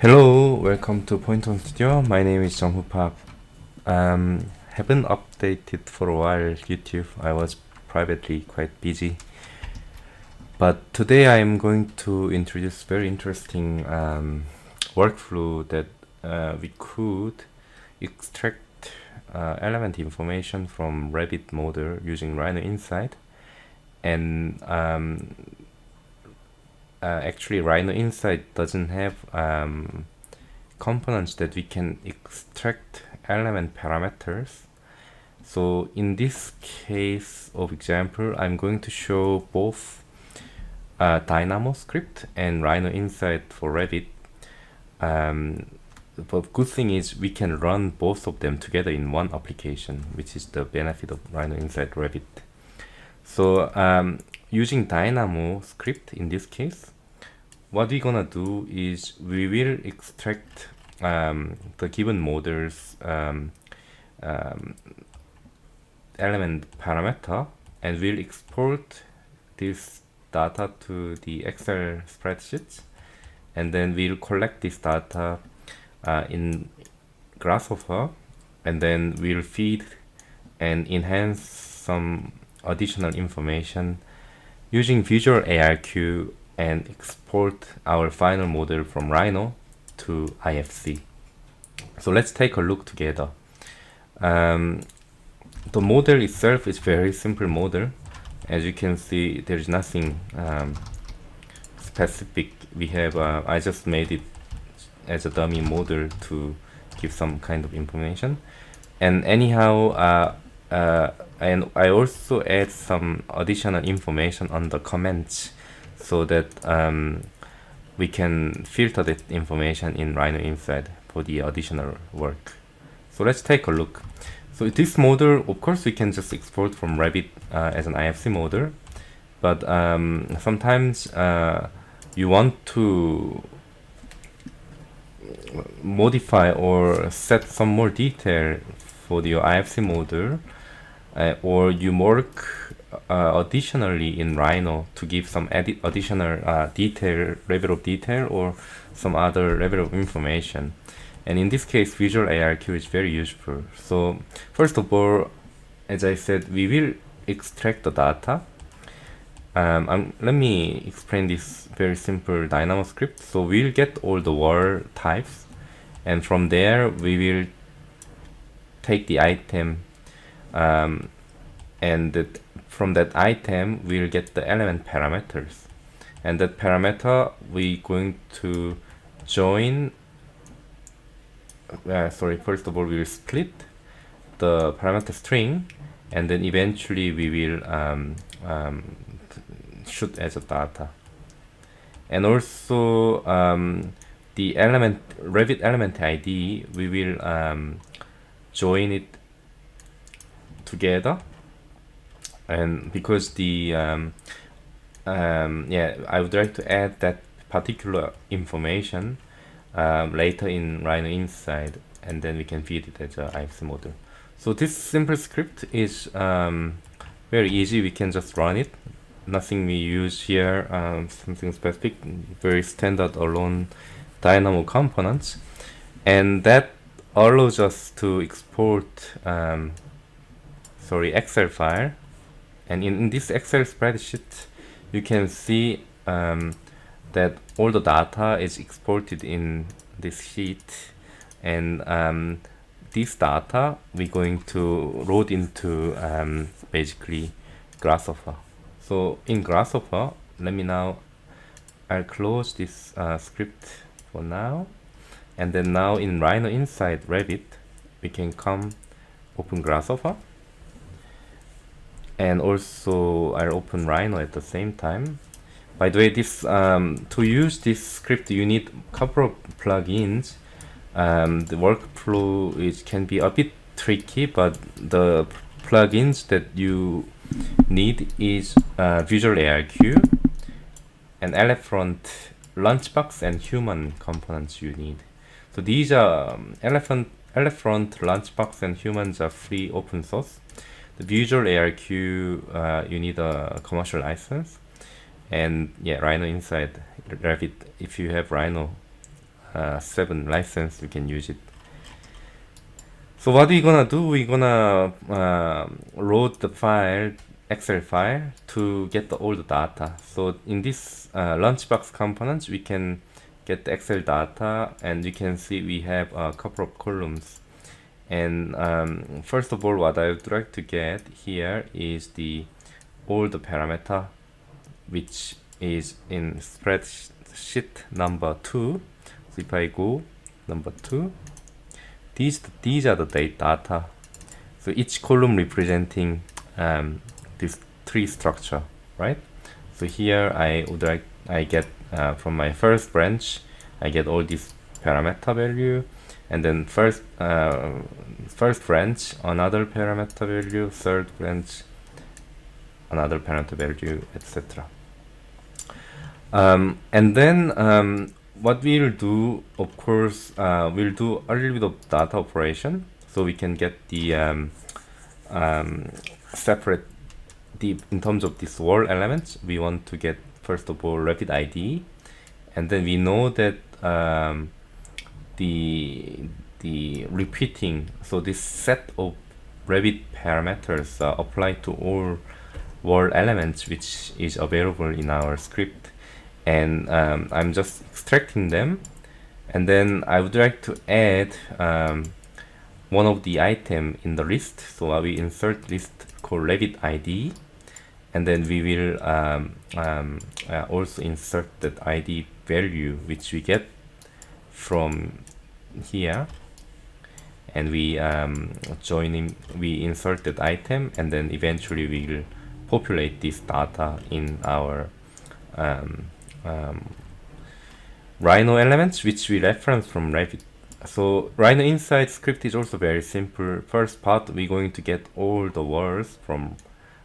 Hello, welcome to Point On Studio. My name is Jung-Hoo Park. Haven't updated for a while YouTube. I was privately quite busy. But today I am going to introduce very interesting workflow that we could extract element information from Revit model using Rhino Inside. And actually Rhino Inside doesn't have components that we can extract element parameters. So in this case of example, I'm going to show both Dynamo script and Rhino Inside for Revit. The good thing is we can run both of them together in one application, which is the benefit of Rhino.Inside.Revit. So using Dynamo script in this case, what we're gonna do is we will extract the given model's element parameter, and we'll export this data to the Excel spreadsheets, and then we'll collect this data in Grasshopper, and then we'll feed and enhance some additional information using visualARQ and export our final model from Rhino to IFC. So let's take a look together. The model itself is very simple model. As you can see, there is nothing specific. We have I just made it as a dummy model to give some kind of information. And anyhow, and I also add some additional information on the comments, so that we can filter that information in Rhino Inside for the additional work. So let's take a look. So this model, of course, we can just export from Revit as an IFC model, but sometimes you want to modify or set some more detail for your IFC model, or you work additionally in Rhino to give some additional detail, level of detail, or some other level of information. And in this case, visualARQ is very useful. So first of all, as I said, we will extract the data. Let me explain this very simple Dynamo script. So we'll get all the wall types, and from there we will take the item, and from that item we'll get the element parameters, and that parameter we're going to join. First of all we will split the parameter string, and then eventually we will shoot as a data. And also the element Revit element ID, we will join it together. And because the I would like to add that particular information later in Rhino Inside, and then we can feed it as a IFC model. So this simple script is very easy. We can just run it. Nothing we use here, something specific, very standard alone Dynamo components, and that allows us to export Excel file. And in this Excel spreadsheet, you can see that all the data is exported in this sheet, and this data we're going to load into basically Grasshopper. So in Grasshopper, I'll close this script for now, and then now in Rhino.Inside.Revit, we can open Grasshopper, and also I'll open Rhino at the same time. By the way, this to use this script you need a couple of plugins. The workflow can be a bit tricky, but the plugins that you need is visualARQ, and Elephant, Lunchbox, and Human components you need. So these are Elephant, Lunchbox, and Humans are free open source. The visualARQ you need a commercial license, and yeah, Rhino Inside Revit, if you have Rhino 7 license, we can use it. So what we're gonna do, we're gonna load the file, Excel file, to get all the data. So in this lunchbox components, we can get the Excel data, and we can see we have a couple of columns. And first of all, what I would like to get here is all the parameter, which is in spreadsheet number 2. So if I go number 2, these are the data. So each column representing this tree structure, right? So here I get from my first branch, I get all these parameter value, and then first branch another parameter value, third branch another parameter value, etc. And then what we'll do, of course, we'll do a little bit of data operation, so we can get the separate in terms of these wall elements. We want to get first of all Revit ID, and then we know that the repeating, so this set of Revit parameters apply to all wall elements which is available in our script. And I'm just extracting them, and then I would like to add one of the item in the list. So we insert list called Revit ID, and then we will also insert that ID value which we get from here, and we we insert that item, and then eventually we will populate this data in our Rhino elements, which we reference from Revit. So Rhino Inside script is also very simple. First part, we're going to get all the walls from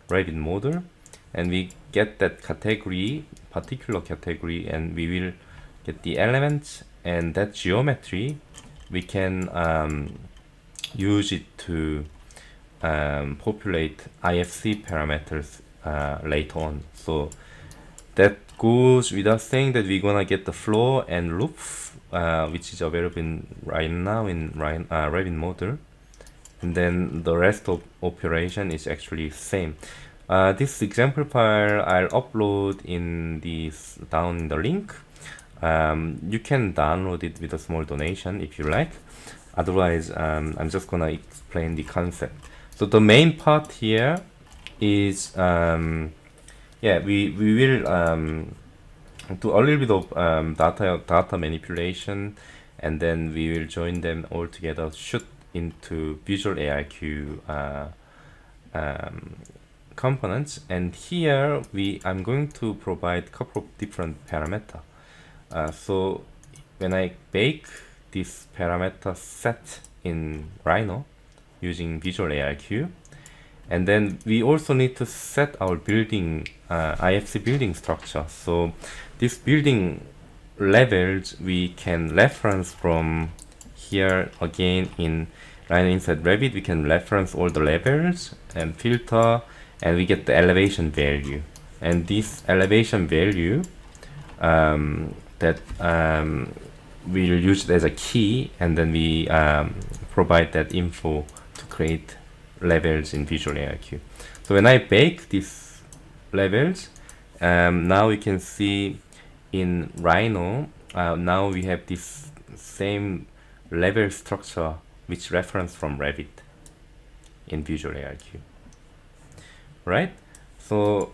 Revit model, and we get that category, particular category, and we will get the elements, and that geometry we can use it to populate IFC parameters later on. So that goes without saying that we're gonna get the floor and roof, which is available right now in Revit model, and then the rest of operation is actually same. This example file I'll upload in this down in the link. You can download it with a small donation if you like. Otherwise, I'm just gonna explain the concept. So the main part here is we will do a little bit of data manipulation, and then we will join them all together, shoot into visualARQ components. And here I'm going to provide a couple of different parameters. So when I bake this parameter set in Rhino using visualARQ, and then we also need to set our building IFC building structure. So this building levels we can reference from here again in Rhino.Inside.Revit. We can reference all the levels and filter, and we get the elevation value. And this elevation value that we'll use it as a key, and then we provide that info to create levels in visualARQ. So when I bake these levels, now we can see in Rhino, now we have this same level structure which reference from Revit in visualARQ, right? So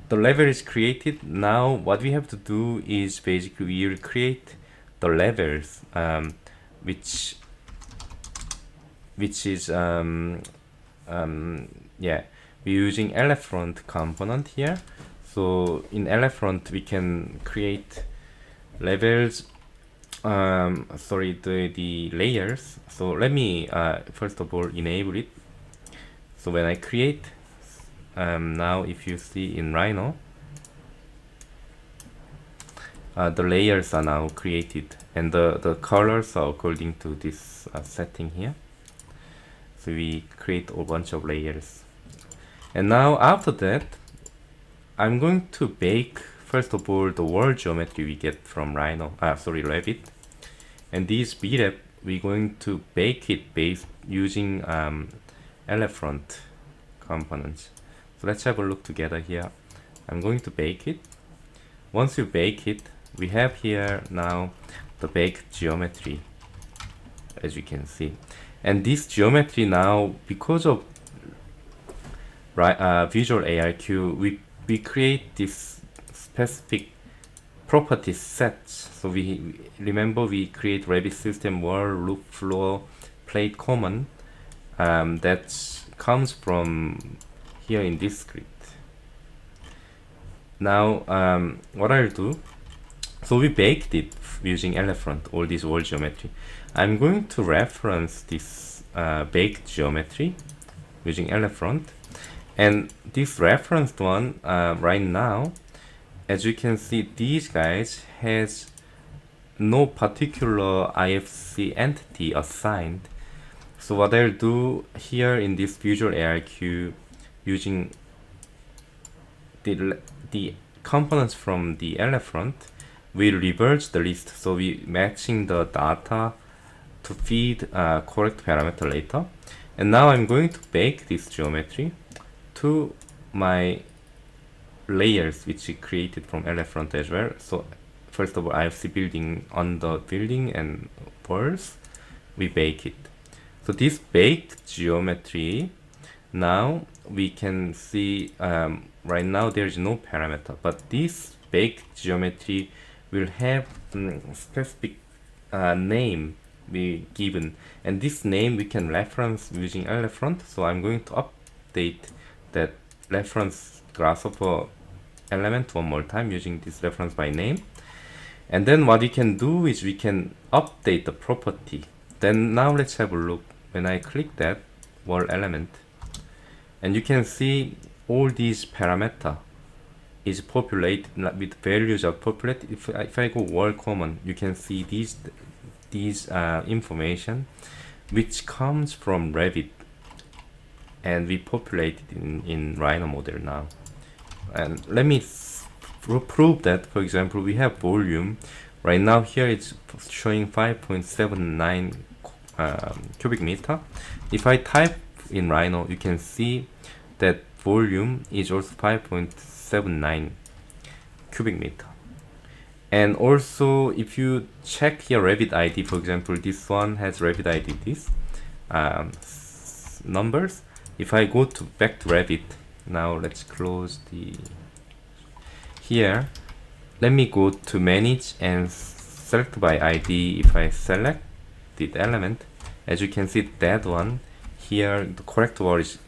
the level is created. Now what we have to do is basically we will create the levels, which is we're using elephant component here. So in elephant we can create levels, the layers. So let me first of all enable it. So when I create, now if you see in Rhino, the layers are now created, and the colors are according to this setting here. So we create a bunch of layers, and now after that I'm going to bake first of all the wall geometry we get from Revit, And these BREP, we're going to bake it based using elephant components. So let's have a look together here. I'm going to bake it. Once you bake it, we have here now the baked geometry, as you can see. And this geometry now, because of visualARQ, we create this specific property sets. So we remember we create Revit system wall, roof, floor, plate common. That comes from here in this script. Now what I'll do, so we baked it using elephant, all this wall geometry. I'm going to reference this baked geometry using elephant, and this referenced one right now, as you can see, these guys has no particular IFC entity assigned. So what I'll do here in this visualARQ, using the components from the elephant, we reverse the list, so we matching the data to feed correct parameter later. And now I'm going to bake this geometry to my layers which we created from elephant as well. So first of all, IFC building on the building and walls, we bake it. So this baked geometry, now we can see right now there is no parameter, but this baked geometry will have specific name we given, and this name we can reference using elephant. So I'm going to update that reference Grasshopper element one more time using this reference by name. And then what we can do is we can update the property. Then now let's have a look. When I click that wall element, and you can see all these parameter is populated with values are populated. If I go wall common, you can see these information which comes from Revit, and we populate it in Rhino model now. And let me prove that. For example, we have volume right now. Here it's showing 5.79 cubic meter. If I type in Rhino, you can see that volume is also 5.79 cubic meter. And also, if you check here Revit ID, for example, this one has Revit ID this numbers. If I go back to Revit, now let's close the here. Let me go to manage and select by ID. If I select the element, as you can see that one here, the correct word is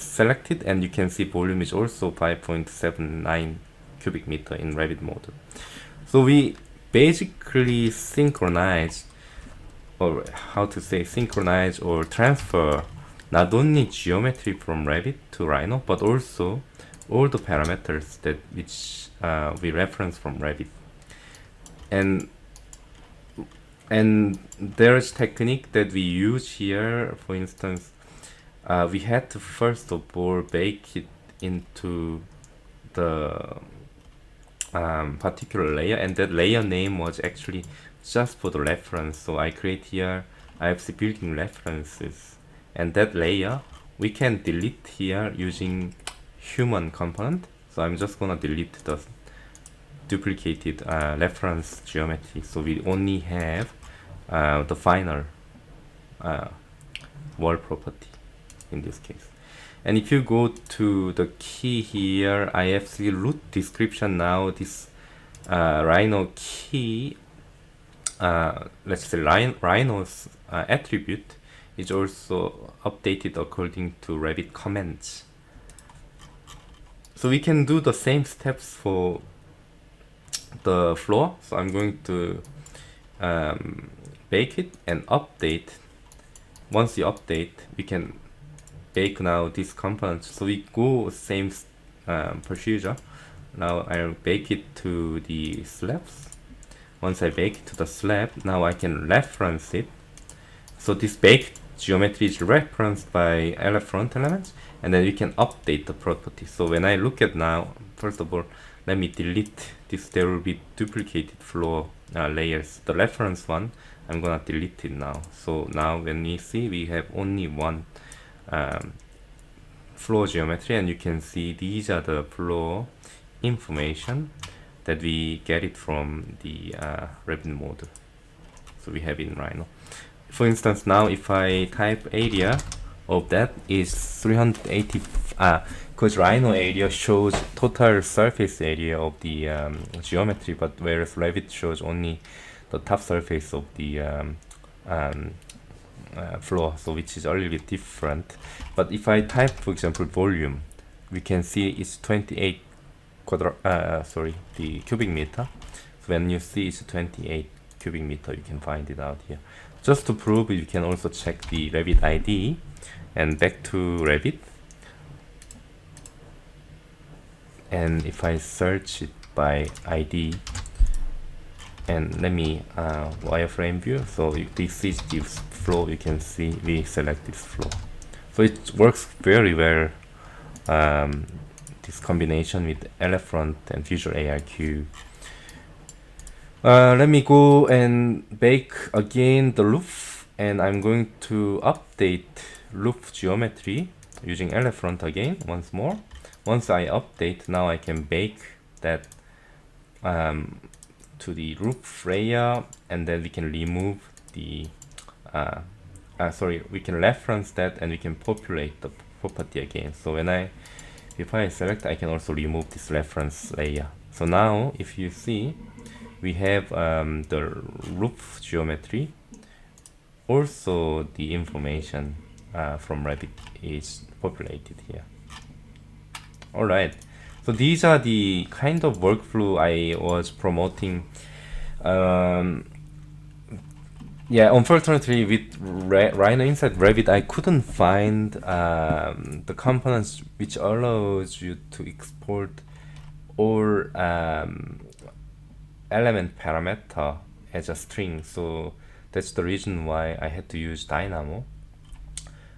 selected, and you can see volume is also 5.79 cubic meter in Revit mode. So we basically synchronize, or how to say synchronize or transfer not only geometry from Revit to Rhino, but also all the parameters that which we reference from Revit. And there's technique that we use here. For instance, we had to first of all bake it into the particular layer, and that layer name was actually just for the reference. So I create here IFC building references, and that layer we can delete here using human component. So I'm just gonna delete the duplicated reference geometry, so we only have the final wall property in this case. And if you go to the key here, IFC root description, now this Rhino key, let's say Rhino's attribute is also updated according to Revit commands. So we can do the same steps for the floor. So I'm going to bake it and update. Once you update, we can bake now these components. So we go same procedure. Now I'll bake it to the slabs. Once I bake it to the slab, now I can reference it. So this baked geometry is referenced by front elements, and then we can update the property. So when I look at now, first of all, let me delete this. There will be duplicated floor layers. The reference one, I'm gonna delete it now. So now when we see, we have only one floor geometry, and you can see these are the floor information that we get it from the Revit model. So we have it in Rhino. For instance, now if I type area of that is 380, because Rhino area shows total surface area of the geometry, but whereas Revit shows only the top surface of the floor, so which is a little bit different. But if I type, for example, volume, we can see it's 28 the cubic meter. So when you see it's 28 cubic meter, you can find it out here. Just to prove, you can also check the Revit ID and back to Revit. And if I search it by ID, and let me wireframe view, so if this is this flow, you can see we select this flow. So it works very well, this combination with Elephant and visualARQ. Let me go and bake again the roof, and I'm going to update roof geometry using Elephant again once more. Once I update, now I can bake that to the roof layer, and then we can remove the we can reference that, and we can populate the property again. So when if I select, I can also remove this reference layer. So now if you see, we have the roof geometry. Also the information from Revit is populated here. Alright, so these are the kind of workflow I was promoting. Yeah, unfortunately with Rhino.Inside.Revit, I couldn't find the components which allows you to export all element parameter as a string. So that's the reason why I had to use Dynamo.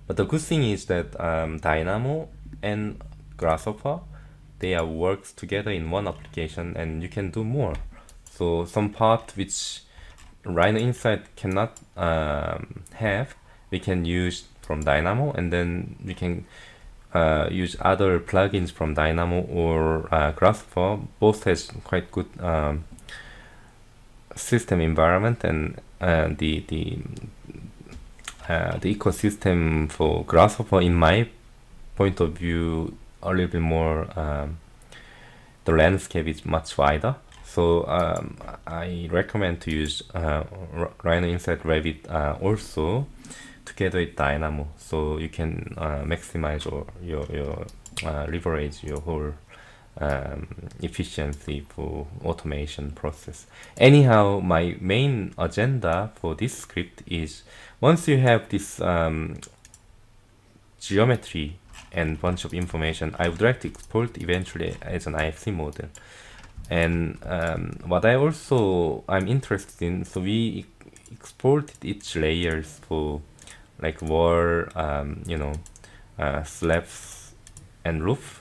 But the good thing is that Dynamo and Grasshopper, they are works together in one application, and you can do more. So some part which Rhino Inside cannot have, we can use from Dynamo, and then we can use other plugins from Dynamo or Grasshopper. Both has quite good system environment, and the ecosystem for Grasshopper, in my point of view, a little bit more, the landscape is much wider. So I recommend to use Rhino.Inside.Revit also together with Dynamo, so you can maximize your leverage your whole efficiency for automation process. Anyhow, my main agenda for this script is, once you have this geometry and bunch of information, I would like to export eventually as an IFC model. And what I'm interested in, so we exported each layers for like wall, slabs and roof,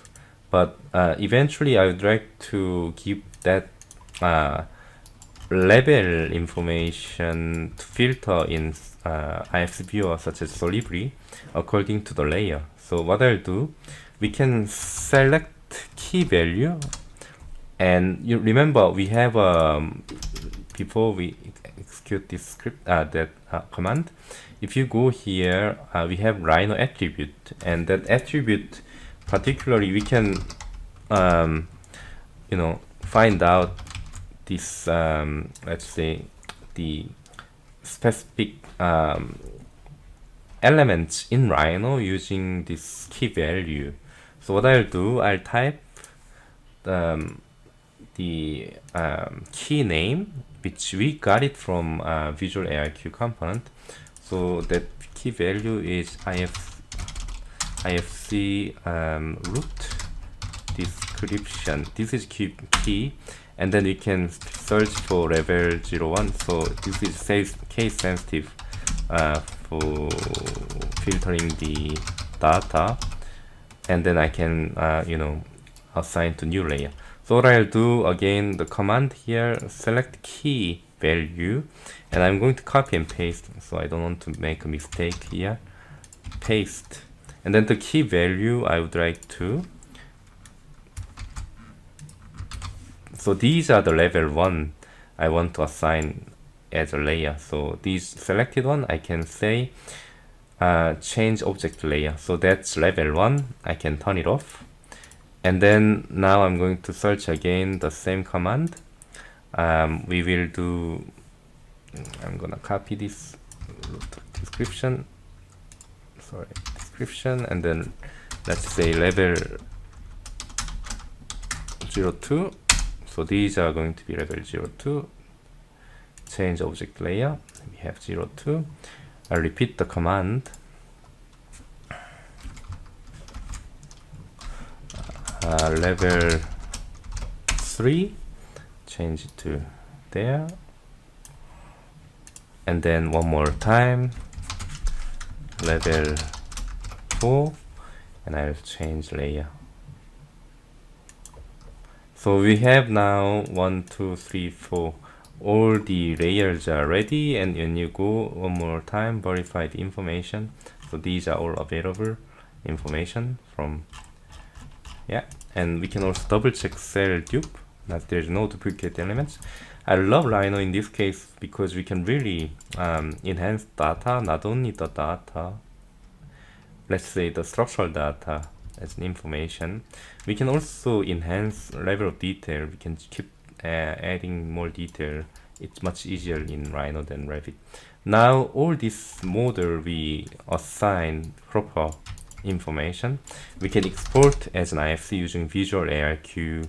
but eventually I would like to keep that level information to filter in IFC viewer such as Solibri according to the layer. So what I'll do, we can select key value, and you remember we have before we execute this script, that command, if you go here, we have Rhino attribute, and that attribute particularly we can find out this let's say the specific elements in Rhino using this key value. So what I'll do, I'll type the key name which we got it from visualARQ component. So that key value is IFC root description. This is key, and then we can search for level 01. So this is case sensitive for filtering the data, and then I can assign to new layer. So what I'll do, again, the command here, select key value, and I'm going to copy and paste, so I don't want to make a mistake here. Paste, and then the key value I would like to, so these are the level 1 I want to assign as a layer. So these selected one, I can say change object layer, so that's level 1. I can turn it off, and then now I'm going to search again the same command. We will do, I'm gonna copy this description, and then let's say level 02. So these are going to be level 02. Change object layer, we have 02. I'll repeat the command. Level 3, change it to there, and then one more time, level 4, and I'll change layer. So we have now 1, 2, 3, 4. All the layers are ready, and when you go one more time, verify the information. So these are all available information from, yeah. And we can also double check cell dupe that there's no duplicate elements. I love Rhino in this case because we can really enhance data, not only the data, let's say the structural data as an information. We can also enhance level of detail. We can keep adding more detail. It's much easier in Rhino than Revit. Now all this model we assign proper information. We can export as an IFC using visualARQ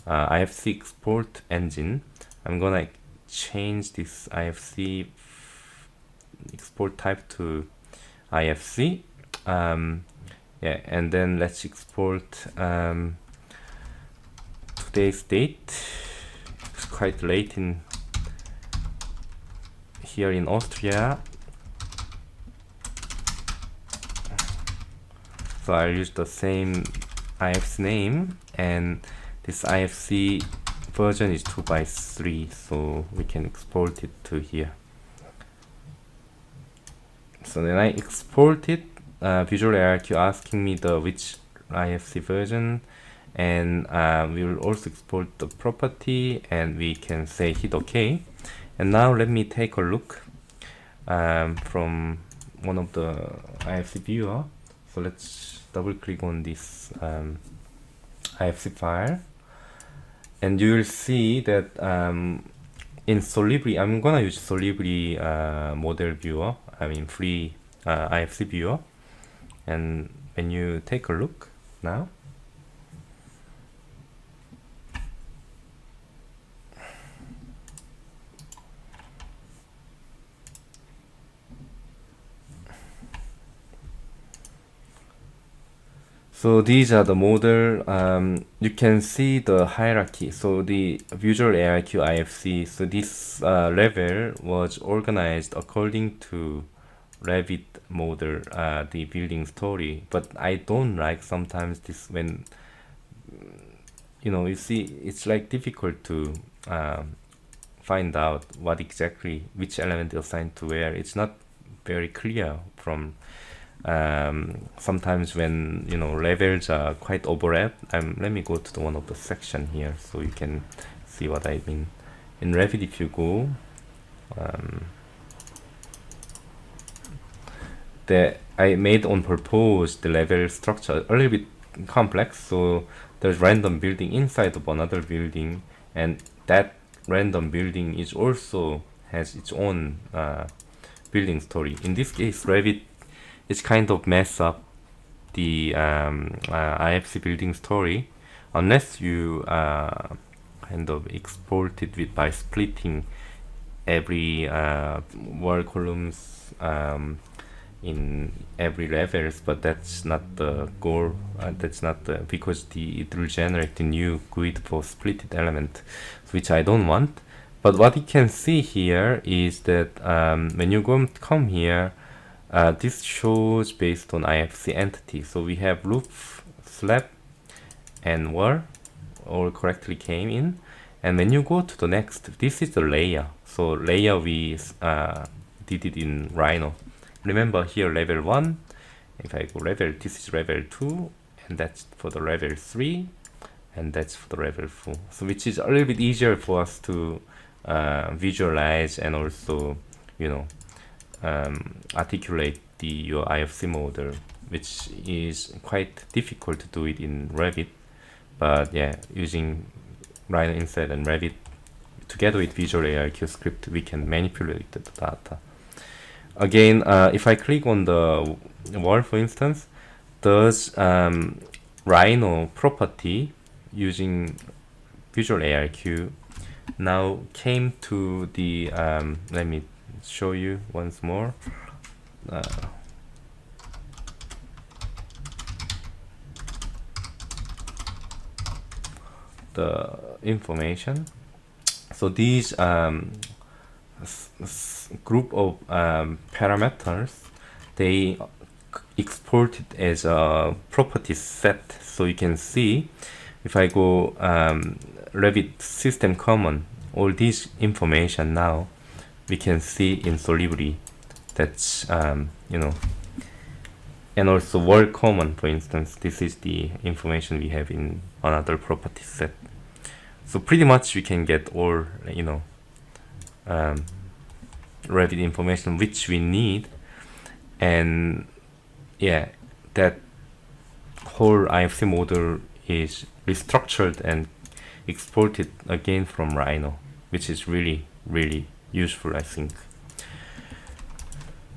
IFC export engine. I'm gonna change this IFC export type to IFC. Yeah, and then let's export today's date. It's quite late in here in Austria, so I'll use the same IFC name, and this IFC version is 2x3, so we can export it to here. So then I export it, visualARQ asking me the which IFC version, and we will also export the property, and we can say hit OK. And now let me take a look from one of the IFC viewer. So let's double click on this IFC file, and you will see that in Solibri, I'm gonna use Solibri model viewer, I mean free IFC viewer. And when you take a look now, so these are the model. You can see the hierarchy. So the visualARQ IFC, so this level was organized according to Revit model, the building story. But I don't like sometimes this when, you know, you see it's like difficult to find out what exactly which element is assigned to where. It's not very clear from sometimes when, you know, levels are quite overlap. Let me go to the one of the section here so you can see what I mean. In Revit, if you go, I made on purpose the level structure a little bit complex, so there's random building inside of another building, and that random building is also has its own building story. In this case, Revit is kind of mess up the IFC building story unless you kind of export it by splitting every wall columns in every levels, but that's not the goal. That's not the, because it will generate a new grid for splitted element, which I don't want. But what you can see here is that when you come here, this shows based on IFC entity. So we have roof, slab, and wall all correctly came in. And when you go to the next, this is the layer. also layer we did it in Rhino. Remember here level 1, if I go level, this is level 2, and that's for the level 3, and that's for the level 4. So which is a little bit easier for us to visualize and also, you know, articulate your IFC model, which is quite difficult to do it in Revit. But yeah, using Rhino.Inside and Revit together with visualARQ script, we can manipulate the data. Again, if I click on the wall, for instance, does Rhino property using visualARQ now came to the let me show you once more. The information. So these group of parameters, they exported as a property set. So you can see if I go Revit system common, all this information now we can see in Solibri. That's you know, and also world common, for instance, this is the information we have in another property set. So pretty much we can get all, you know, Revit information which we need, and yeah, that whole IFC model is restructured and exported again from Rhino, which is really useful, I think.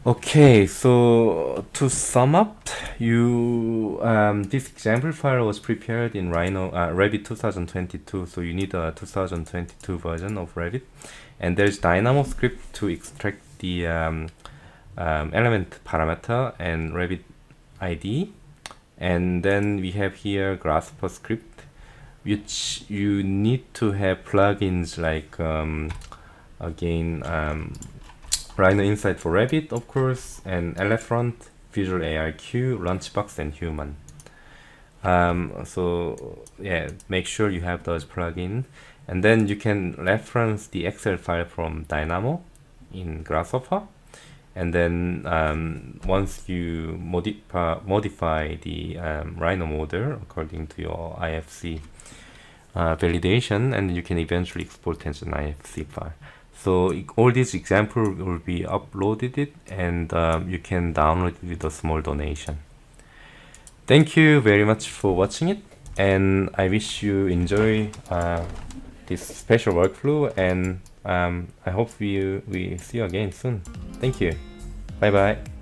Okay, so to sum up, this example file was prepared in Rhino Revit 2022, so you need a 2022 version of Revit, and there's Dynamo script to extract the element parameter and Revit ID, and then we have here Grasshopper script, which you need to have plugins like again Rhino.Inside.Revit, of course, and Elephant, visualARQ, Lunchbox, and Human. So yeah, make sure you have those plugins, and then you can reference the Excel file from Dynamo in Grasshopper, and then once you modify the Rhino model according to your IFC validation, and you can eventually export as an IFC file. So all these examples will be uploaded, and you can download it with a small donation. Thank you very much for watching it, and I wish you enjoy this special workflow, and I hope we see you again soon. Thank you. Bye bye.